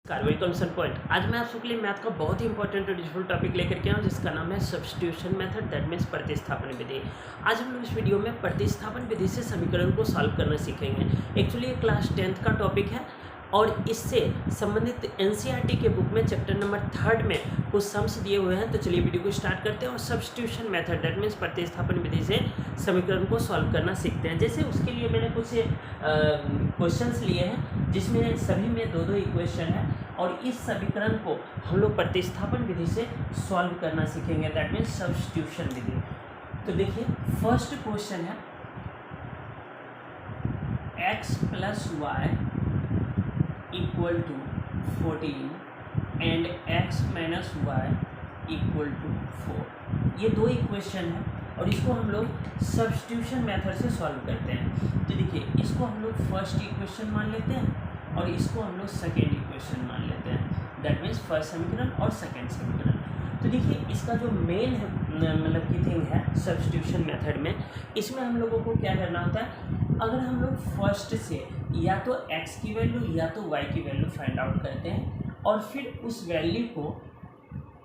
Welcome सन point. आज मैं आप सबके लिए मैथ का बहुत ही इंपॉर्टेंट और यूजफुल टॉपिक लेकर के आया हूं जिसका नाम है सब्स्टिट्यूशन मेथड, दैट मीन्स प्रतिस्थापन विधि। आज हम लोग इस वीडियो में प्रतिस्थापन विधि से समीकरण को सॉल्व करना सीखेंगे। एक्चुअली ये क्लास 10th का टॉपिक है और इससे संबंधित एनसीईआरटी के बुक में चैप्टर नंबर 3 में कुछ सम्स दिए हुए हैं। तो चलिए वीडियो को स्टार्ट करते हैं और सब्स्टिट्यूशन मेथड, दैट मीन्स प्रतिस्थापन विधि से समीकरण को सॉल्व करना सीखते हैं। जैसे उसके लिए मैंने कुछ क्वेश्चंस लिए हैं जिसमें सभी में दो इक्वेशन है और इस समीकरण को हम लोग प्रतिस्थापन विधि से सॉल्व करना सीखेंगे, दैट मीन्स सब्स्टिट्यूशन विधि। तो देखिए फर्स्ट क्वेश्चन है x + y = 14 and x - y = 4। ये दो इक्वेशन है और इसको हम लोग सब्स्टिट्यूशन मेथड से सॉल्व करते हैं। तो देखिए इसको हम लोग फर्स्ट इक्वेशन मान लेते हैं और इसको हम लोग सेकेंड इक्वेशन मान लेते हैं, दैट मीन्स फर्स्ट समीकरण और सेकेंड समीकरण। तो देखिए इसका जो मेन है मतलब की थिंग है सब्स्टिट्यूशन मेथड में, इसमें हम लोगों को क्या करना होता है, अगर हम लोग फर्स्ट से या तो x की वैल्यू या तो y की वैल्यू फाइंड आउट करते हैं और फिर उस वैल्यू को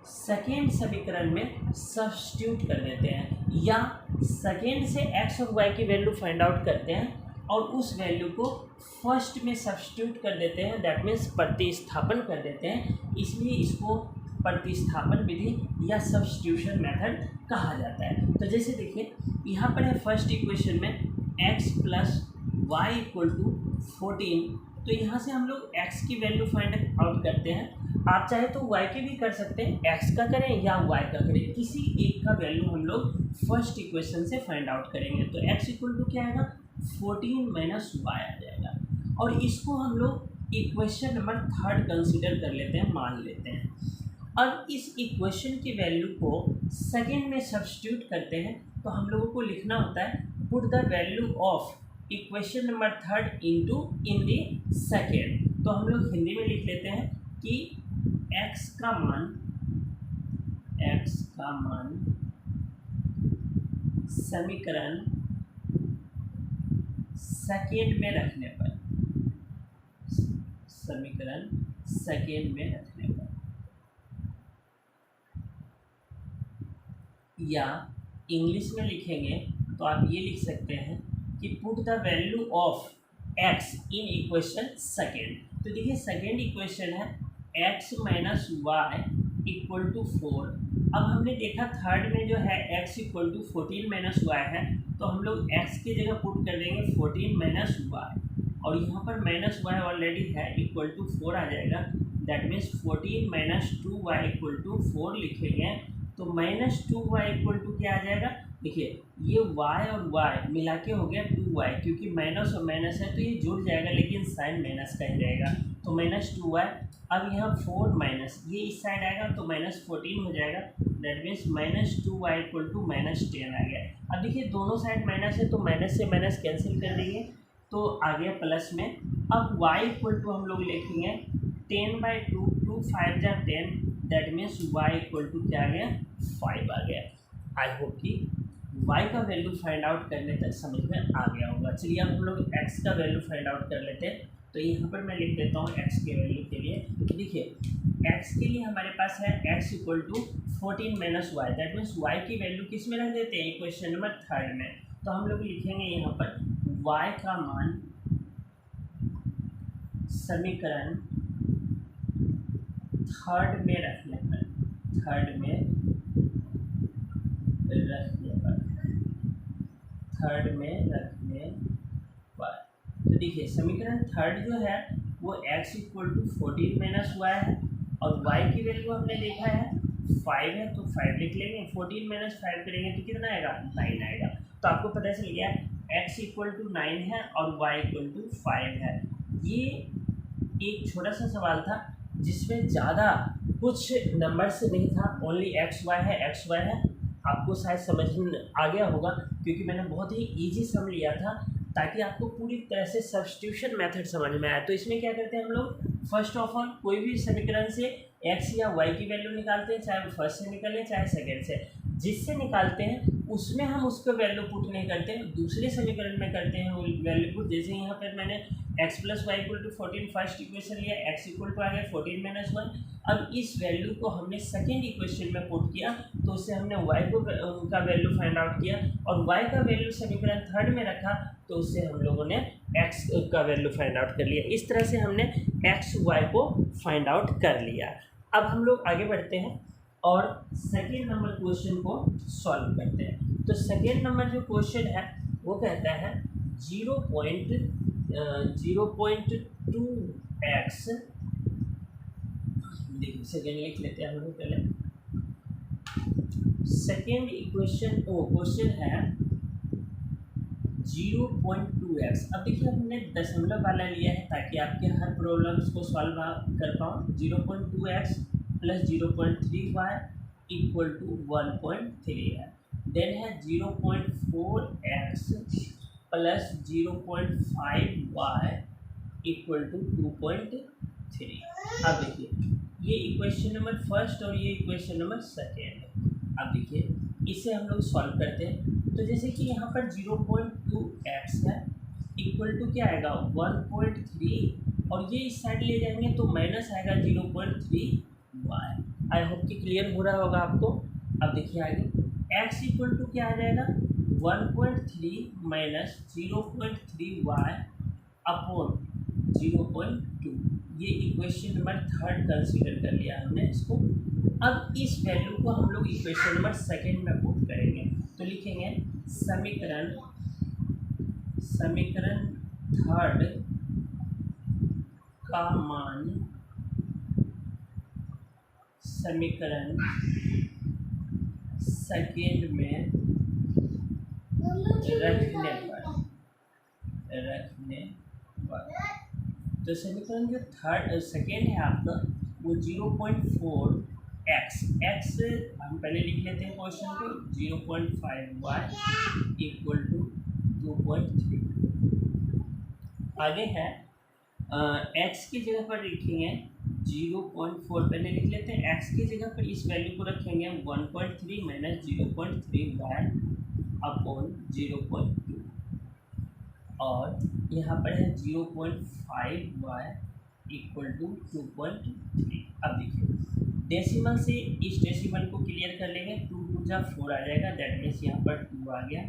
सेकेंड समीकरण में सब्स्टिट्यूट कर देते हैं, या सेकेंड से x और y की वैल्यू फाइंड आउट करते हैं और उस वैल्यू को फर्स्ट में सब्स्टिट्यूट कर देते हैं, दैट मीन्स प्रतिस्थापन कर देते हैं। इसलिए इसको प्रतिस्थापन विधि या सब्स्टिट्यूशन मेथड कहा जाता है। तो जैसे देखिए यहाँ पर है फर्स्ट इक्वेशन में x + y = 14। तो यहाँ से हम लोग x की वैल्यू फाइंड आउट करते हैं। आप चाहे तो y की भी कर सकते हैं, x का करें या y का करें, किसी एक का वैल्यू हम लोग फर्स्ट इक्वेशन से फाइंड आउट करेंगे। तो x = क्या आएगा, 14 - y आ जाएगा। और इसको हम लोग इक्वेशन नंबर 3 कंसिडर कर लेते हैं, मान लेते हैं। अब इस इक्वेशन की वैल्यू को सेकेंड में सब्स्टिट्यूट करते हैं तो हम लोगों को लिखना होता है put the value of equation number 3 into in the second. तो हम लोग हिंदी में लिख लेते हैं कि x का मान समीकरण सेकेंड में रखने पर, या इंग्लिश में लिखेंगे तो आप ये लिख सकते हैं कि put the value of x in equation second. तो देखिए सेकेंड इक्वेशन है x - y = 4। अब हमने देखा थर्ड में जो है x = 14 - y है, तो हम लोग x की जगह पुट कर देंगे 14 - y और यहाँ पर -y ऑलरेडी है, =4 आ जाएगा, दैट मीन्स 14 - 2y = 4 लिखेंगे। तो -2y = क्या आ जाएगा, देखिए ये y और y मिला के हो गया 2y, क्योंकि माइनस और माइनस है तो ये जुड़ जाएगा लेकिन साइन माइनस का ही रहेगा। तो -2y, अब यहाँ 4 माइनस ये इस साइड आएगा तो -14 हो जाएगा, दैट मीन्स -2y = -10 आ गया। अब देखिए दोनों साइड माइनस है तो माइनस से माइनस कैंसिल कर देंगे तो आ गया प्लस में। अब y = हम लोग लिखेंगे 10/2, 2 × 5 = 10, दैट मीन्स y = क्या आ गया, 5 आ गया। आई होप कि y का वैल्यू फाइंड आउट करने तक समझ में आ गया होगा। चलिए अब हम लोग x का वैल्यू फाइंड आउट कर लेते हैं। तो यहाँ पर मैं लिख देता हूँ x के वैल्यू के लिए। देखिए x के लिए हमारे पास है x = 14 - y, that means y की वैल्यू किस में रख देते हैं, इक्वेशन नंबर 3 में। तो हम लोग लिखेंगे यहाँ पर y का मान समीकरण थर्ड में रखने पर, तो देखिए समीकरण थर्ड जो है वो x = 14 - y है और y की वैल्यू हमने देखा है 5 है, तो 5 लिख लेंगे। 14 - 5 करेंगे तो कितना आएगा, 9 आएगा। तो आपको पता चल गया x = 9 है और y = 5 है। ये एक छोटा सा सवाल था जिसमें ज़्यादा कुछ नंबर्स नहीं था, ओनली x y है। आपको शायद समझ में आ गया होगा क्योंकि मैंने बहुत ही इजी सम लिया था ताकि आपको पूरी तरह से सब्स्टिट्यूशन मेथड समझ में आए। तो इसमें क्या करते हैं हम लोग, फर्स्ट ऑफ ऑल कोई भी समीकरण से x या y की वैल्यू निकालते हैं, चाहे वो फर्स्ट से निकले चाहे सेकेंड से। जिससे निकालते हैं उसमें हम उसको वैल्यू पुट नहीं करते, दूसरे समीकरण में करते हैं वो वैल्यू पुट। जैसे यहाँ पर मैंने x plus y equal to 14 first equation लिया, एक्स इक्वल टू आ गया 14 माइनस 1। अब इस वैल्यू को हमने सेकेंड इक्वेशन में पुट किया, तो उससे हमने वाई को का वैल्यू फाइंड आउट किया, और वाई का वैल्यू समीकरण थर्ड में रखा, तो उससे हम लोगों ने एक्स का वैल्यू फाइंड आउट कर लिया। इस तरह से हमने एक्स वाई को फाइंड आउट कर लिया। अब हम लोग आगे बढ़ते हैं और सेकेंड नंबर क्वेश्चन को सॉल्व करते हैं। तो सेकेंड नंबर जो क्वेश्चन है वो कहता है 0.2x, देखिए सेकेंड लिख लेते हैं हम लोग पहले। सेकेंड इक्वेशन क्वेश्चन है 0.2x। अब देखिए हमने दशमलव वाला लिया है ताकि आपके हर प्रॉब्लम्स को सॉल्व कर पाऊँ। 0.2x plus 0.3y equal to 1.3 है। देन है 0.4x plus 0.5y equal to 2.3। अब देखिए ये इक्वेशन नंबर फर्स्ट और ये इक्वेशन नंबर सेकेंड है। अब देखिए इसे हम लोग सॉल्व करते हैं। तो जैसे कि यहाँ पर 0.2x है इक्वल टू क्या आएगा 1.3, और ये इस साइड ले जाएंगे तो माइनस आएगा 0.3y। आई होप कि क्लियर हो रहा होगा आपको। अब देखिए आगे x इक्वल टू क्या आ जाएगा 1.3 माइनस 0.3y अपॉन 0.2। ये इक्वेशन नंबर थर्ड कंसीडर कर लिया हमने इसको। अब इस वैल्यू को हम लोग इक्वेशन नंबर सेकेंड में पुट करेंगे, तो लिखेंगे समीकरण थर्ड का मान समीकरण सेकेंड में रखने पर। तो समीकरण जो थर्ड सेकेंड है आपका वो 0.4x, x हम पहले लिख लेते हैं क्वेश्चन को, 0.5y इक्वल टू 2.3। आगे है x की जगह पर लिखेंगे 0.4, पहले लिख लेते हैं। x की जगह पर इस वैल्यू को रखेंगे 1.3 माइनस 0.3y अपॉन 0.2, और यहाँ पर है 0.5y इक्वल टू 2.3। अब देखिए डेसिमल से इस डेसिमल को क्लियर कर लेंगे, 2 2 जा 4 आ जाएगा, दैट मीन्स यहाँ पर 2 आ गया,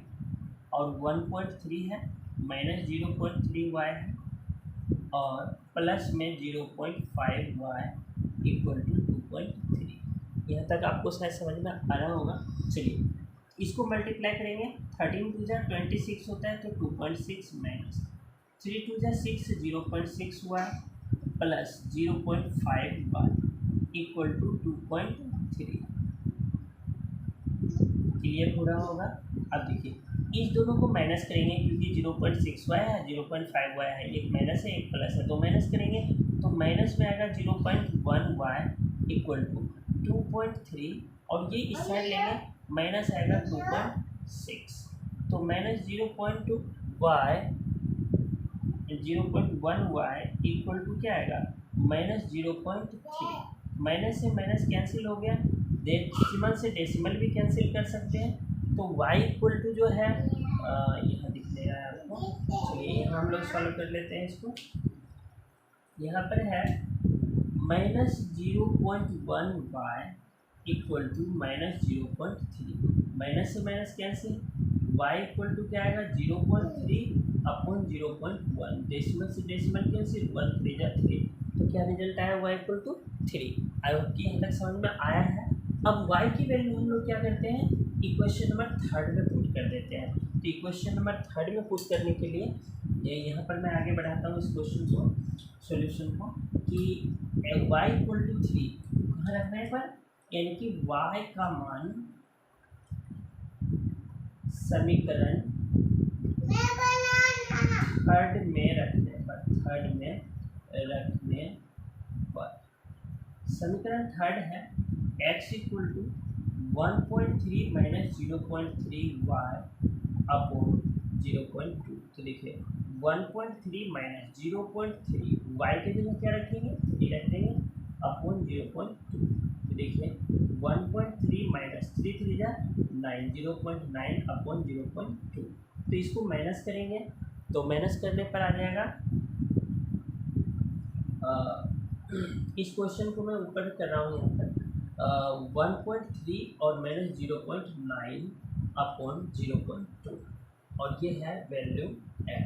और 1.3 है माइनस 0.3y है, और प्लस में 0.5y इक्वल टू 2.3। यहाँ तक आपको शायद समझ में आ रहा होगा। चलिए इसको मल्टीप्लाई करेंगे, 13 2 जा 26 होता है, तो 2.6 माइनस 3 2 जा 6 0.6y plus 0.5y equal to 2.3। Clear हो रहा होगा। अब देखिए इस दोनों को माइनस करेंगे क्योंकि 0.6y है 0.5y है, एक माइनस है एक प्लस है, तो माइनस करेंगे तो माइनस में आएगा 0.1y इक्वल टू 2.3, और ये इस साइड लेंगे माइनस आएगा 2.6, तो माइनस 0.1y इक्वल टू क्या आएगा माइनस 0.3। माइनस से माइनस कैंसिल हो गया, डेसिमल से डेसिमल भी कैंसिल कर सकते हैं, तो y इक्वल टू जो है यहाँ दिख ले रहा है आपको। चलिए यहाँ हम लोग सॉल्व कर लेते हैं इसको। यहाँ पर है minus 0.1y equal to minus 0.3, minus से minus cancel, y equal to क्या आएगा 0.3 अपॉन 0.1, डेसिमल से डेसिमल कैंसिल, 1 3 जा 3, तो क्या रिजल्ट आया y equal to 3। I hope कि यहाँ तक समझ में आया है। अब y की वैल्यू हम लोग क्या करते हैं इक्वेशन नंबर थर्ड में पुट कर देते हैं। तो इक्वेशन नंबर थर्ड में पुट करने के लिए यहाँ पर मैं आगे बढ़ाता हूँ इस क्वेश्चन को, सॉल्यूशन को, कि y इक्वल टू 3 कहाँ रखने पर, यानी कि y का मान समीकरण थर्ड में रखने पर, समीकरण थर्ड है x equal to 1.3 minus 0.3y upon 0.2। तो देखिए 1.3 माइनस 0.3 y के जगह क्या रखेंगे 3 रखेंगे अपॉन 0.2। तो देखिए 1.3 माइनस 3 3 जा 9, 0.9 अपॉन 0.2। तो इसको माइनस करेंगे तो माइनस करने पर आ जाएगा इस क्वेश्चन को मैं ऊपर कर रहा हूँ यहाँ पर 1.3 और -0.9 अपॉन 0.2 और ये है value x।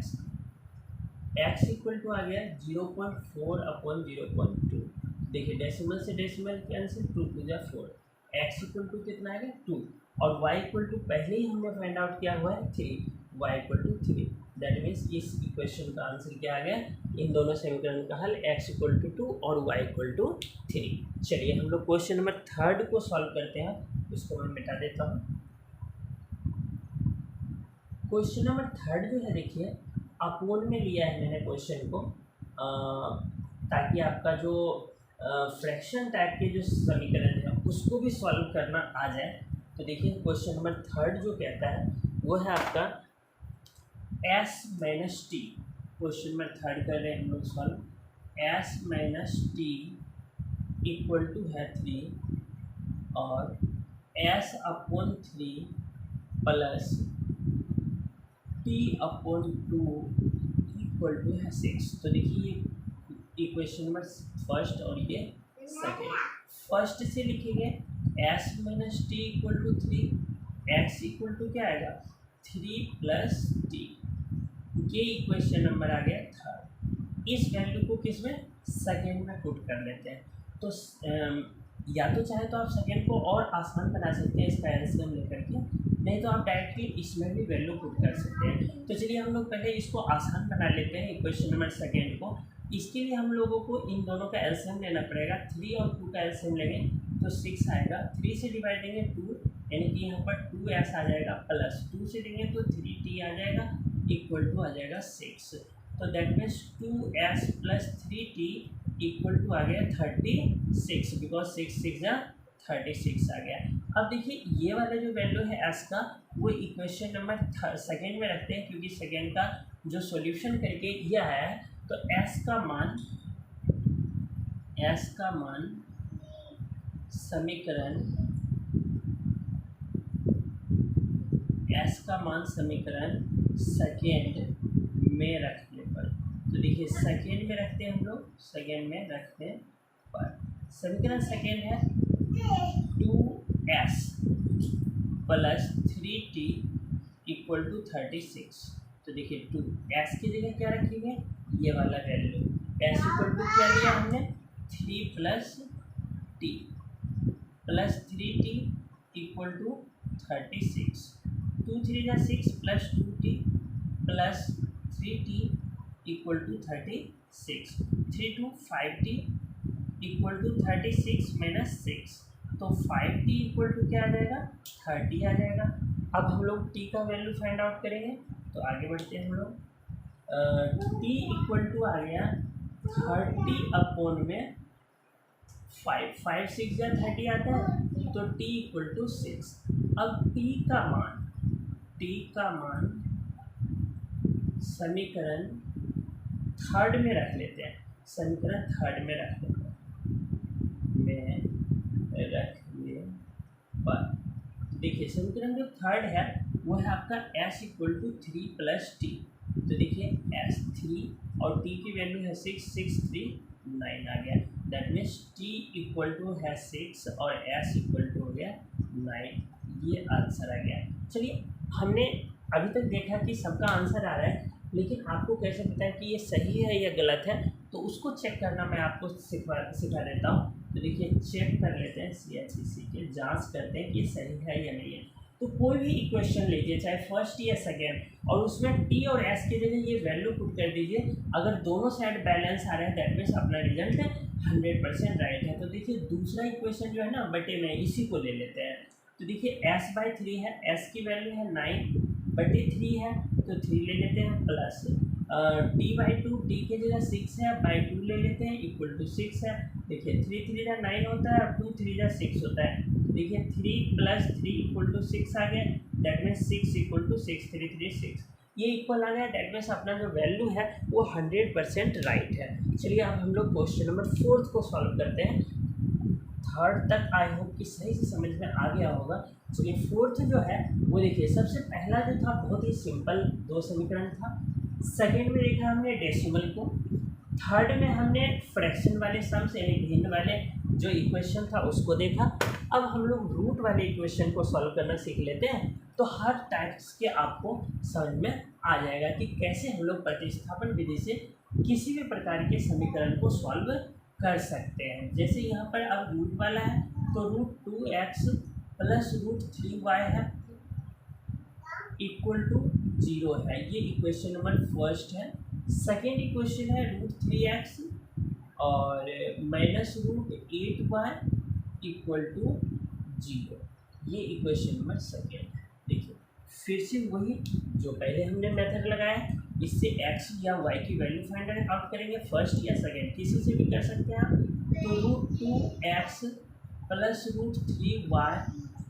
x equal to आ गया 0.4 अपॉन 0.2। देखिए डेसिमल से डेसिमल कैंसिल, 2 टू जा 4, x इक्वल टू कितना आ गया 2 और y इक्वल टू पहले ही हमने फाइंड आउट किया हुआ है 3, y equal to 3। That means इस इक्वेशन का आंसर क्या आ गया, इन दोनों समीकरण का हल x इक्वल टू 2 और y इक्वल टू 3। चलिए हम लोग क्वेश्चन नंबर 3 को सॉल्व करते हैं, इसको मैं मिटा देता हूँ। क्वेश्चन नंबर 3 जो है देखिए अपोन में लिया है मैंने क्वेश्चन को, ताकि आपका जो फ्रैक्शन टाइप के जो समीकरण है उसको भी सॉल्व करना आ जाए। तो देखिए क्वेश्चन नंबर 3 जो कहता है वो है आपका s minus t. Question number 3 कर रहे हैं हम लोग solve, s minus t equal to है 3 और s upon 3 plus t upon 2 equal to है 6। तो देखिए ये इक्वेशन नंबर फर्स्ट और ये सेकेंड। फर्स्ट से लिखेंगे s minus t equal to 3, x equal to क्या आएगा 3 प्लस टी। ये इक्वेशन नंबर आ गया 3। इस वैल्यू को किस में सेकेंड में पुट कर लेते हैं। तो या तो चाहे तो आप सेकेंड को और आसान बना सकते हैं इसका एलसीएम लेकर के, नहीं तो आप डायरेक्टली इसमें भी वैल्यू पुट कर सकते हैं। तो चलिए हम लोग पहले इसको आसान बना लेते हैं इक्वेशन नंबर सेकेंड को। इसके लिए हम लोगों को इन दोनों का एलसीएम लेना पड़ेगा। 3 और 2 का एलसीएम लेंगे तो 6 आएगा, 3 से डिवाइड देंगे 2 यानी कि यहाँ पर 2s आ जाएगा, प्लस 2 से देंगे तो 3t आ जाएगा, इक्वल टू आ जाएगा 6। तो that means 2s plus 3t equal to आ गया 36, बिकॉज 6 6 जा 36 आ गया। अब देखिए ये वाला जो वैल्यू है s का वो इक्वेशन नंबर सेकेंड में रखते हैं, क्योंकि सेकेंड का जो सॉल्यूशन करके ये आया है। तो s का मान समीकरण सेकेंड में रखने पर, तो देखिए सेकेंड में रखते हैं हम लोग, सेकेंड में रखने पर समीकरण सेकेंड है 2s plus 3t equal to 36। तो देखिए 2s की जगह क्या रखेंगे, ये वाला वैल्यू s इक्वल टू क्या लिया हमने 3 plus t plus 3t equal to 36। 2 3 जा 6 plus 2t plus 3t equal to 36। 3 2 5t equal to 36 minus 6, तो 5t इक्वल टू क्या आ जाएगा 30 आ जाएगा। अब हम लोग t का वैल्यू फाइंड आउट करेंगे, तो आगे बढ़ते हैं हम लोग। t इक्वल टू आ गया 30 अपॉन में 5 6 या 30 आता है, तो t इक्वल टू 6। अब t का मान समीकरण थर्ड में रख लेते हैं, समीकरण थर्ड में रख लेते हैं, रखने पर देखिए समीकरण जो थर्ड है वो है आपका s equal to 3 plus t. तो देखिए s 3 और t की वैल्यू है 6 6 3 9 आ गया। That means t equal to है 6 और s इक्वल टू हो गया 9। ये आंसर आ गया। चलिए हमने अभी तक देखा कि सबका आंसर आ रहा है, लेकिन आपको कैसे पता है कि ये सही है या गलत है, तो उसको चेक करना मैं आपको सिखा देता हूँ। तो देखिए चेक कर लेते हैं, CHCC के जांच करते हैं कि सही है या नहीं है। तो कोई भी इक्वेशन लीजिए चाहे फर्स्ट या सेकेंड, और उसमें t और s की जगह ये वैल्यू पुट कर दीजिए। अगर दोनों साइड बैलेंस आ रहे हैं दैट मीन्स अपना रिजल्ट 100% राइट है। तो देखिए दूसरा इक्वेशन जो है ना बटे में, इसी को ले लेते हैं। तो देखिए s/3 है, s की वैल्यू है 9/3 है, तो 3 ले लेते हैं, प्लस t/2, t की जगह 6 है, बाई 2 ले लेते हैं, इक्वल टू 6 है। देखिए 3 3 जा 9 होता है और 2 3 जा 6 होता है। देखिए 3 प्लस 3 इक्वल टू 6 आ गया, दैट मीन्स 6 इक्वल टू 6 3 3 6, ये इक्वल आ गया। दैट मीन्स अपना जो वैल्यू है वो 100% राइट है। चलिए अब हम लोग क्वेश्चन नंबर 4 को सॉल्व करते हैं। थर्ड तक आई होप कि सही से समझ में आ गया होगा। चलिए फोर्थ जो है वो देखिए, सबसे पहला जो था बहुत ही सिंपल 2 समीकरण था। सेकेंड में देखा हमने डेसिमल को, थर्ड में हमने फ्रैक्शन वाले सम्स यानी भिन्न वाले जो इक्वेशन था उसको देखा। अब हम लोग रूट वाले इक्वेशन को सॉल्व करना सीख लेते हैं, तो हर टाइप्स के आपको समझ में आ जाएगा कि कैसे हम लोग प्रतिस्थापन विधि से किसी भी प्रकार के समीकरण को सॉल्व कर सकते हैं। जैसे यहाँ पर अब रूट वाला है तो √2x प्लस √3y है इक्वल टू 0 है, ये इक्वेशन नंबर फर्स्ट है। सेकेंड इक्वेशन है √3x और माइनस √8y इक्वल टू 0, ये इक्वेशन नंबर सेकेंड है। देखिए फिर से वही जो पहले हमने मेथड लगाया, इससे x या y की वैल्यू फाइंड आउट करेंगे, फर्स्ट या सेकेंड किसी से भी कर सकते हैं आप। तो √2x plus √3y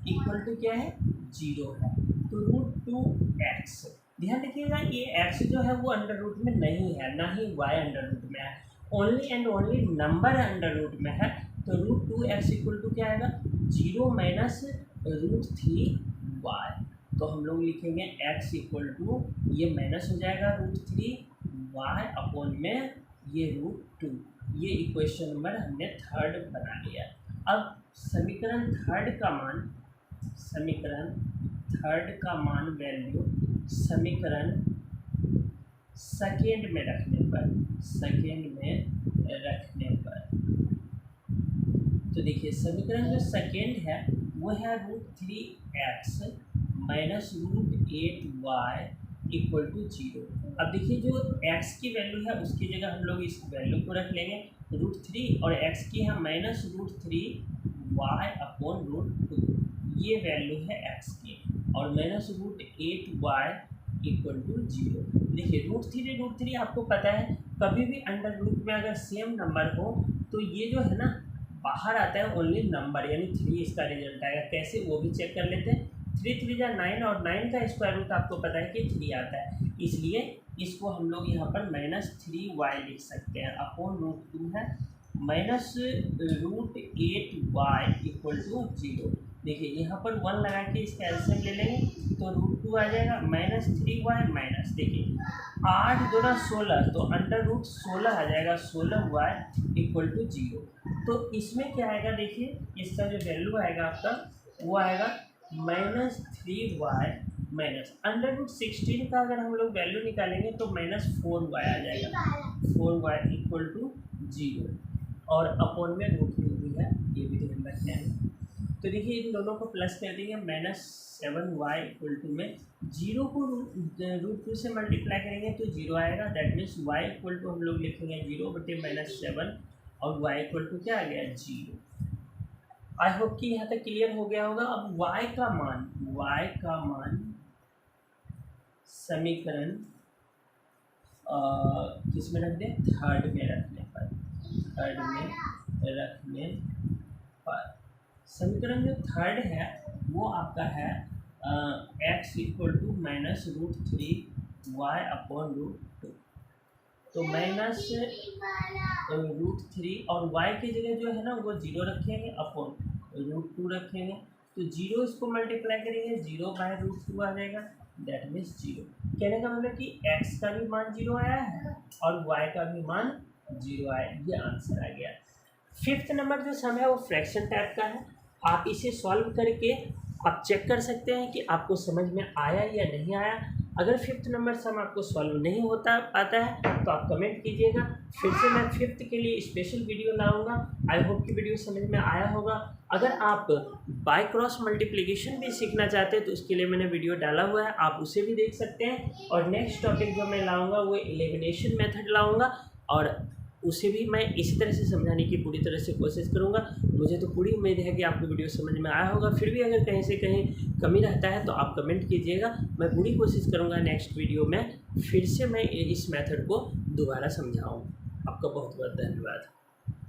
equal to क्या है 0 है, तो √2x। ध्यान रखिएगा ये x जो है वो अंडर रूट में नहीं है, ना ही y अंडर रूट में है, only and only number under root में है। तो √2x इक्वल टू क्या आएगा 0 माइनस √3y। तो हम लोग लिखेंगे x इक्वल टू ये माइनस हो जाएगा √3y अपॉन में ये √2। ये इक्वेशन नंबर हमने थर्ड बना लिया। अब समीकरण थर्ड का मान वैल्यू समीकरण सेकेंड में रखने पर तो देखिए समीकरण जो सेकेंड है वो है √3x minus √8y equal to 0। अब देखिए जो x की वैल्यू है उसकी जगह हम लोग इस वैल्यू को रख लेंगे √3 और x की है माइनस √3y अपॉन √2, ये वैल्यू है x की, और माइनस √8y इक्वल टू 0। देखिए √3 आपको पता है कभी भी अंडर रूट में अगर सेम नंबर हो तो ये जो है ना बाहर आता है ओनली नंबर, यानी 3 इसका रिजल्ट आएगा। कैसे वो भी चेक कर लेते हैं। 3 3 9 और 9 का स्क्वायर रूट आपको पता है कि 3 आता है, इसलिए इसको हम लोग यहाँ पर -3y लिख सकते हैं अपॉन √2 है माइनस √8y इक्वल टू 0। देखिए यहाँ पर 1 लगा के इसका एलसीएम ले लेंगे तो √2 आ जाएगा -3y माइनस, देखिए 8 दूना 16 तो अंडर रूट 16 आ जाएगा 16y इक्वल टू 0। तो इसमें क्या आएगा, देखिए इसका जो वैल्यू आएगा आपका वो आएगा -3y माइनस अंडर रूट 16 का अगर हम लोग वैल्यू निकालेंगे तो -4y आ जाएगा, 4y इक्वल टू 0 और अपॉन में √2 भी है, ये भी ध्यान रखना है। तो देखिए इन दोनों को प्लस कर देंगे -7y इक्वल टू में 0 को √2 से मल्टीप्लाई करेंगे तो 0 आएगा, that means y equal to हम लोग लिखेंगे 0/-7 और y इक्वल टू क्या आ गया 0। आई होप कि यहाँ तक क्लियर हो गया होगा। अब y का मान समीकरण किस में रख दें, थर्ड में रखने पर समीकरण जो थर्ड है वो आपका है x equal to -√3y upon √2। तो -√3 और y की जगह जो है ना वो 0 रखेंगे अपॉन √2 रखेंगे, तो 0 इसको मल्टीप्लाई करेंगे 0/√2 आ जाएगा, दैट मीन्स 0। कहने का मतलब कि x का भी मान 0 आया है और y का भी मान 0 आया, ये आंसर आ गया। फिफ्थ नंबर जो सम है वो फ्रैक्शन टाइप का है। आप इसे सॉल्व करके आप चेक कर सकते हैं कि आपको समझ में आया या नहीं आया। अगर फिफ्थ नंबर सम आपको सॉल्व नहीं होता आता है तो आप कमेंट कीजिएगा, फिर से मैं फिफ्थ के लिए स्पेशल वीडियो लाऊंगा। आई होप कि वीडियो समझ में आया होगा। अगर आप बाय क्रॉस मल्टीप्लिकेशन भी सीखना चाहते हैं तो उसके लिए मैंने वीडियो डाला हुआ है, आप उसे भी देख सकते हैं। और नेक्स्ट टॉपिक जो मैं लाऊंगा वो एलिमिनेशन मेथड लाऊंगा और उसे भी मैं इसी तरह से समझाने की पूरी तरह से कोशिश करूंगा। मुझे तो पूरी उम्मीद है कि आपको वीडियो समझ में आया होगा। फिर भी अगर कहीं से कहीं कमी रहता है तो आप कमेंट कीजिएगा, मैं पूरी कोशिश करूंगा नेक्स्ट वीडियो में फिर से मैं इस मेथड को दोबारा समझाऊँ। आपका बहुत बहुत धन्यवाद।